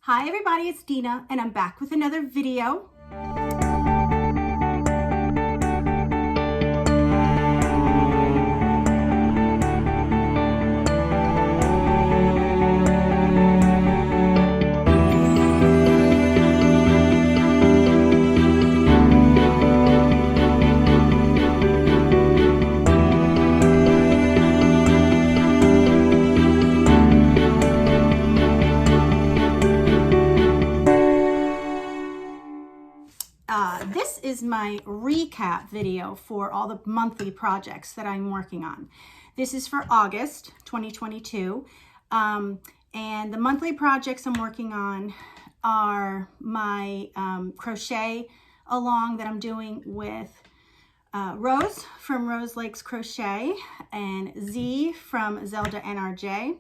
Hi everybody, it's Dina and I'm back with another video. This is my recap video for all the monthly projects that I'm working on. This is for August 2022. And the monthly projects I'm working on are my crochet along that I'm doing with Rose from Rose Likes Crochet, and Z from Zelda NRJ,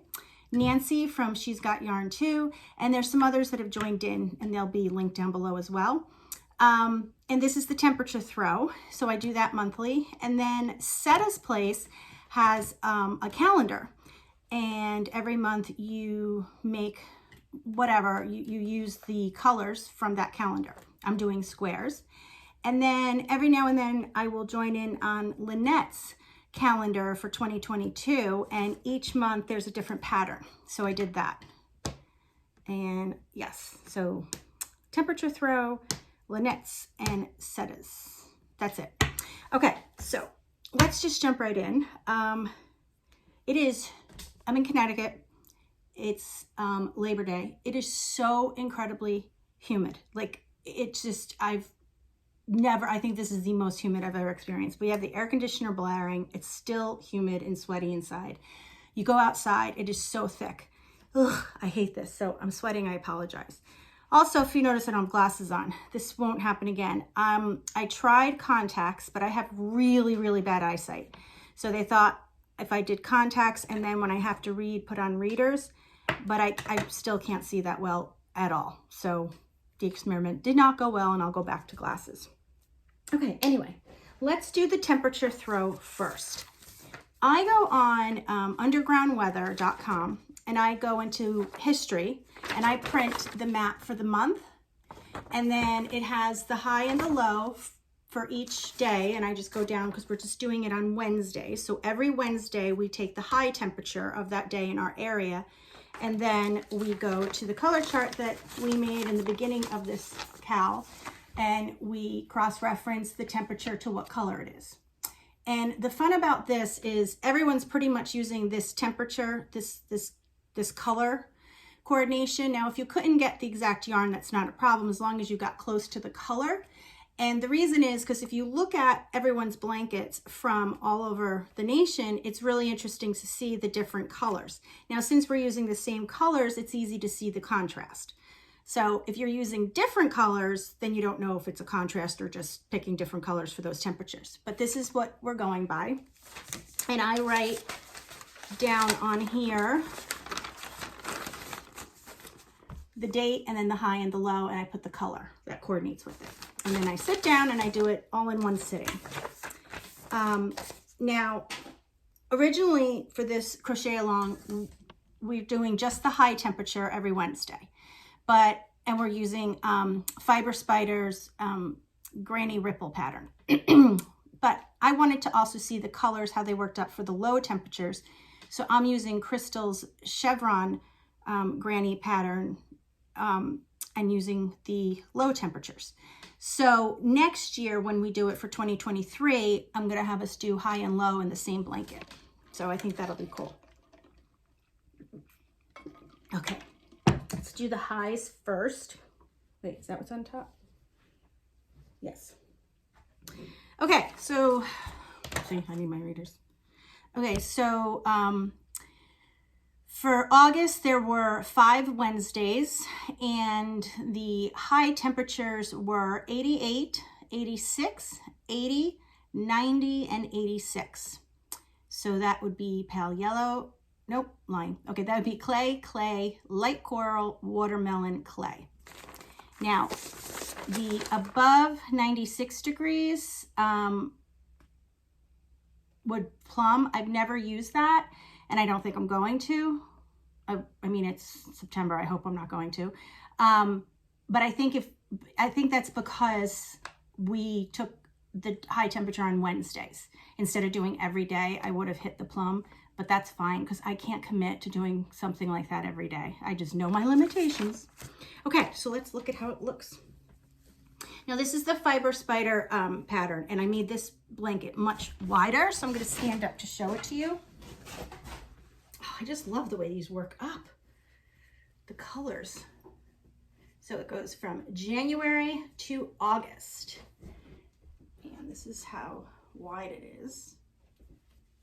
Nancy from She's Got Yarn Too, and there's some others that have joined in and they'll be linked down below as well. And this is the temperature throw, so I do that monthly. And then Setta's Place has a calendar, and every month you make whatever, you use the colors from that calendar. I'm doing squares. And then every now and then I will join in on Lynette's calendar for 2022, and each month there's a different pattern. So I did that. And yes, so temperature throw, Lynette's, and Setta's. That's it. Okay, so let's just jump right in. I'm in Connecticut. It's Labor Day. It is so incredibly humid. Like, it's just, I think this is the most humid I've ever experienced. We have the air conditioner blaring. It's still humid and sweaty inside. You go outside, it is so thick. Ugh, I hate this. So I'm sweating, I apologize. Also, if you notice I don't have glasses on, this won't happen again. I tried contacts, but I have really, really bad eyesight. So they thought if I did contacts and then when I have to read, put on readers, but I still can't see that well at all. So the experiment did not go well, and I'll go back to glasses. Okay, anyway, let's do the temperature throw first. I go on undergroundweather.com and I go into history and I print the map for the month, and then it has the high and the low for each day, and I just go down because we're just doing it on Wednesday. So every Wednesday we take the high temperature of that day in our area, and then we go to the color chart that we made in the beginning of this cal, and we cross-reference the temperature to what color it is. And the fun about this is everyone's pretty much using this temperature, this color coordination. Now, if you couldn't get the exact yarn, that's not a problem as long as you got close to the color. And the reason is because if you look at everyone's blankets from all over the nation, it's really interesting to see the different colors. Now, since we're using the same colors, it's easy to see the contrast. So if you're using different colors, then you don't know if it's a contrast or just picking different colors for those temperatures. But this is what we're going by. And I write down on here the date and then the high and the low, and I put the color that coordinates with it. And then I sit down and I do it all in one sitting. Now, originally for this crochet along, we're doing just the high temperature every Wednesday. And we're using Fiber Spider's Granny Ripple pattern. But I wanted to also see the colors, how they worked up for the low temperatures. So I'm using Crystal's Chevron Granny pattern and using the low temperatures. So next year when we do it for 2023, I'm gonna have us do high and low in the same blanket. So I think that'll be cool. Okay. Let's do the highs first. Wait, is that what's on top? Yes. Okay, so, see, I need my readers. Okay, so for August, there were 5 Wednesdays, and the high temperatures were 88, 86, 80, 90, and 86. So that would be pale yellow. Nope, line. Okay, that would be clay, light coral, watermelon, clay. Now, the above 96 degrees would plum. I've never used that, and I don't think I'm going to. I mean, it's September. I hope I'm not going to. But I think that's because we took the high temperature on Wednesdays. Instead of doing every day, I would have hit the plum, but that's fine because I can't commit to doing something like that every day. I just know my limitations. Okay, so let's look at how it looks. Now this is the fiber spider pattern, and I made this blanket much wider, so I'm going to stand up to show it to you. Oh, I just love the way these work up. The colors. So it goes from January to August. And this is how wide it is.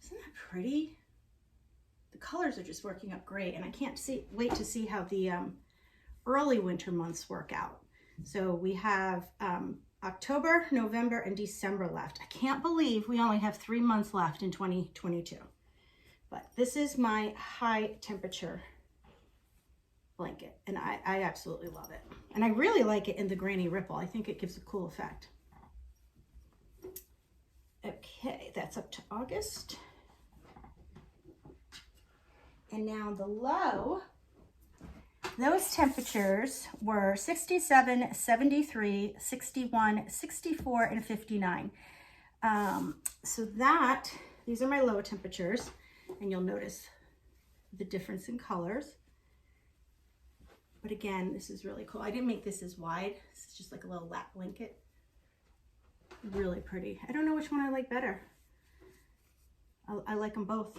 Isn't that pretty? The colors are just working up great, and I can't wait to see how the early winter months work out. So we have October, November, and December left. I can't believe we only have 3 months left in 2022. But this is my high temperature blanket, and I absolutely love it. And I really like it in the granny ripple. I think it gives a cool effect. Okay, that's up to August. And now the low, those temperatures were 67, 73, 61, 64, and 59. So these are my low temperatures, and you'll notice the difference in colors. But again, this is really cool. I didn't make this as wide. This is just like a little lap blanket. Really pretty. I don't know which one I like better. I like them both.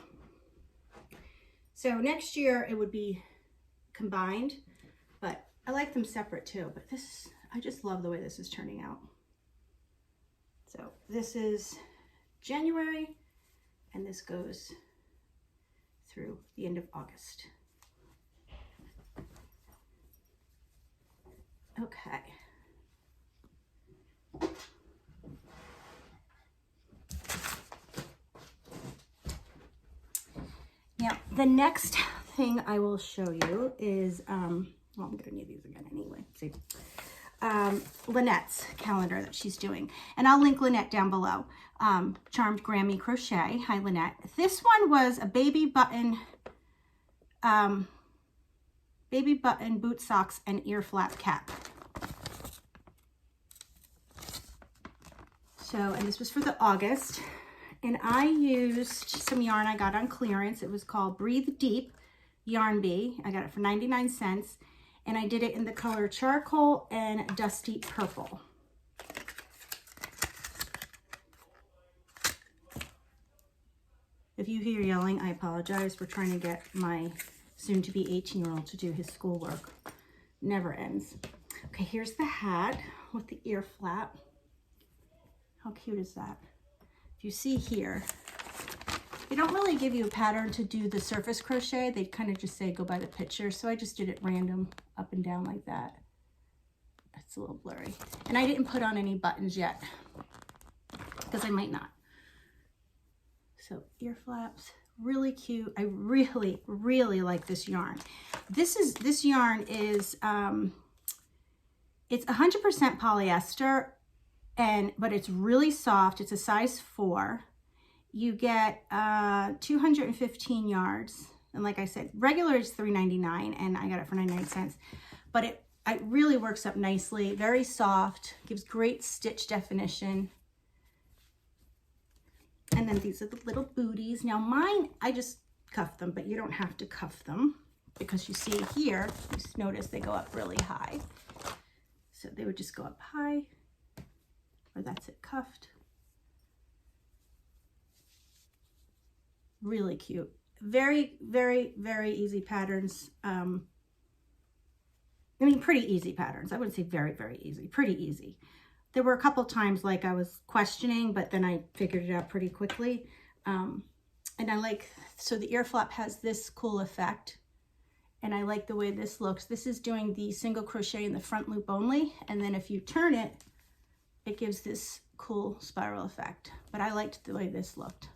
So next year it would be combined, but I like them separate too. But I just love the way this is turning out. So this is January, and this goes through the end of August. Okay. Now, the next thing I will show you is, well, I'm going to need these again anyway. See, Lynette's calendar that she's doing. And I'll link Lynette down below. Charmed Grammy Crochet. Hi, Lynette. This one was a baby button boot socks and ear flap cap. So, and this was for the August. And I used some yarn I got on clearance. It was called Breathe Deep Yarn Bee. I got it for 99 cents. And I did it in the color charcoal and dusty purple. If you hear yelling, I apologize. We're trying to get my soon-to-be 18-year-old to do his schoolwork. Never ends. Okay, here's the hat with the ear flap. How cute is that? If you see here, they don't really give you a pattern to do the surface crochet. They kind of just say go by the picture. So I just did it random up and down like that. It's a little blurry. And I didn't put on any buttons yet because I might not. So ear flaps, really cute. I really, really like this yarn. This yarn is, it's 100% polyester, but it's really soft. It's a size 4. You get 215 yards. And like I said, regular is $3.99 and I got it for 99 cents. But it really works up nicely. Very soft, gives great stitch definition. And then these are the little booties. Now mine, I just cuff them, but you don't have to cuff them because you see here, you just notice they go up really high. So they would just go up high, or that's it cuffed. Really cute. Very, very, very easy patterns. I mean, pretty easy patterns. I wouldn't say very, very easy, pretty easy. There were a couple times like I was questioning, but then I figured it out pretty quickly. And I like, so the ear flap has this cool effect. And I like the way this looks. This is doing the single crochet in the front loop only. And then if you turn it, it gives this cool spiral effect. But I liked the way this looked.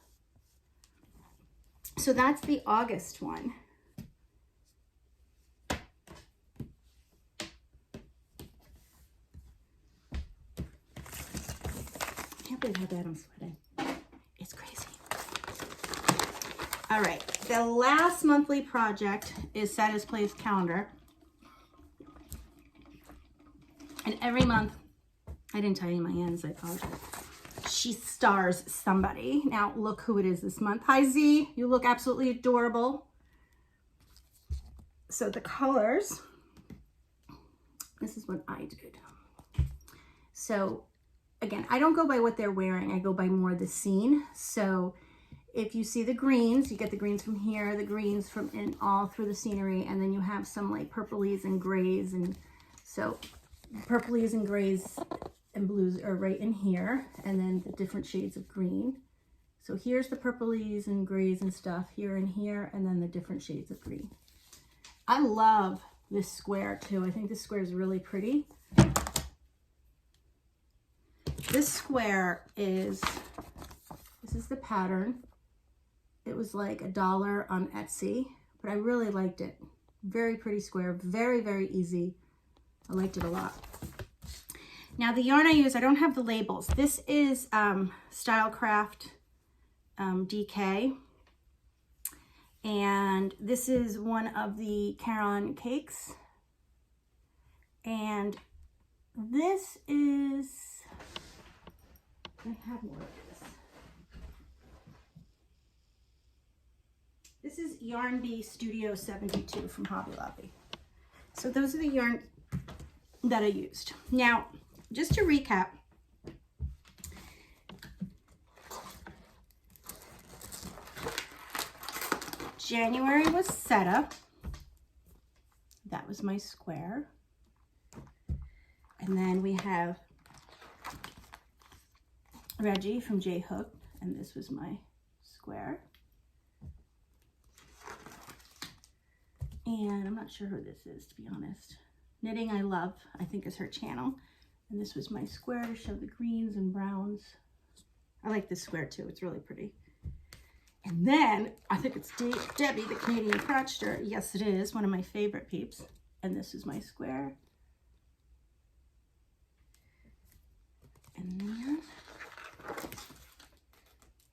So that's the August one. I can't believe how bad I'm sweating. It's crazy. All right, the last monthly project is Sada's Plays calendar. And every month, I didn't tell you my ends, I apologize. She stars somebody. Now look who it is this month. Hi Z, you look absolutely adorable. So the colors, this is what I did. So again, I don't go by what they're wearing. I go by more the scene. So if you see the greens, you get the greens from here, the greens from in all through the scenery, and then you have some like purplies and grays. And so purplies and grays and blues are right in here, and then the different shades of green. So here's the purplies and grays and stuff here and here, and then the different shades of green. I love this square too. I think this square is really pretty. This square is, this is the pattern. It was like $1 on Etsy, but I really liked it. Very pretty square, very, very easy. I liked it a lot. Now the yarn I use, I don't have the labels. This is Stylecraft DK. And this is one of the Caron cakes. And this is, I have more of this. This is Yarn Bee Studio 72 from Hobby Lobby. So those are the yarn that I used. Now, just to recap, January was Seta. That was my square. And then we have Reggie from J Hook, and this was my square. And I'm not sure who this is, to be honest. Knitting I Love, I think is her channel. And this was my square to show the greens and browns. I like this square too, it's really pretty. And then, I think it's Debbie, the Canadian crotcheter. Yes, it is, one of my favorite peeps. And this is my square. And then,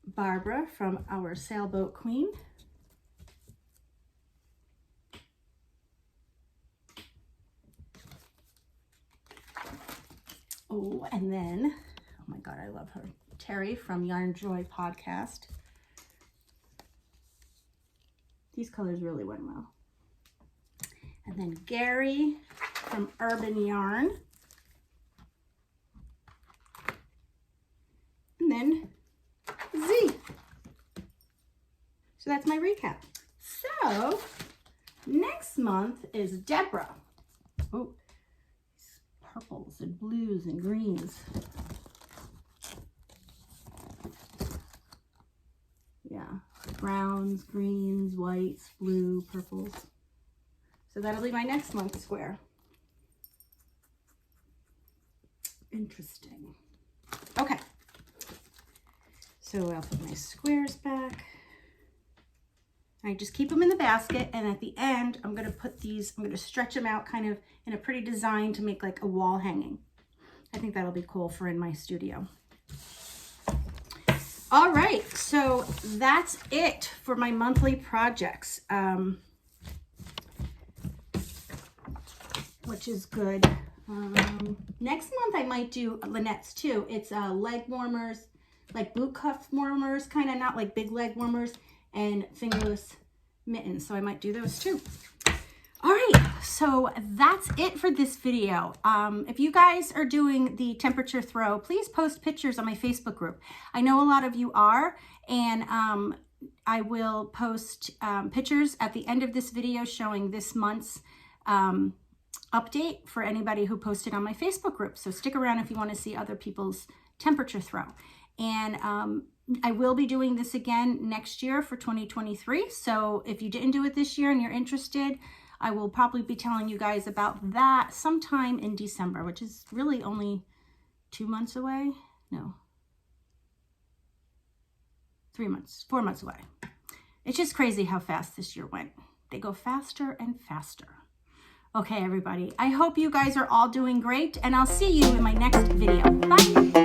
Barbara from our Sailboat Queen. Oh, and then, oh my God, I love her. Terry from Yarn Joy podcast. These colors really went well. And then Gary from Urban Yarn. And then Z. So that's my recap. So next month is Deborah. Oh, purples and blues and greens. Yeah, browns, greens, whites, blue, purples. So that'll be my next month square. Interesting. Okay. So I'll put my squares back. I just keep them in the basket, and at the end, I'm going to put these, I'm going to stretch them out kind of in a pretty design to make like a wall hanging. I think that'll be cool for in my studio. All right, so that's it for my monthly projects, which is good. Next month I might do Lynette's too. It's leg warmers, like boot cuff warmers, kind of, not like big leg warmers, and fingerless mittens. So I might do those too. All right, so that's it for this video. If you guys are doing the temperature throw, please post pictures on my Facebook group. I know a lot of you are, and I will post pictures at the end of this video showing this month's update for anybody who posted on my Facebook group. So stick around if you want to see other people's temperature throw. And I will be doing this again next year for 2023. So if you didn't do it this year and you're interested, I will probably be telling you guys about that sometime in December, which is really only 2 months away. No, 3 months, 4 months away. It's just crazy how fast this year went. They go faster and faster. Okay, everybody, I hope you guys are all doing great, and I'll see you in my next video. Bye.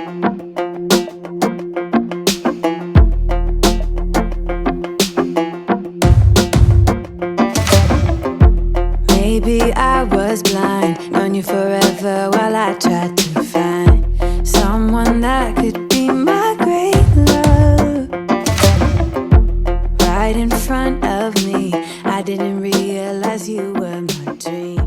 known you forever while I tried to find someone that could be my great love. Right in front of me, I didn't realize you were my dream.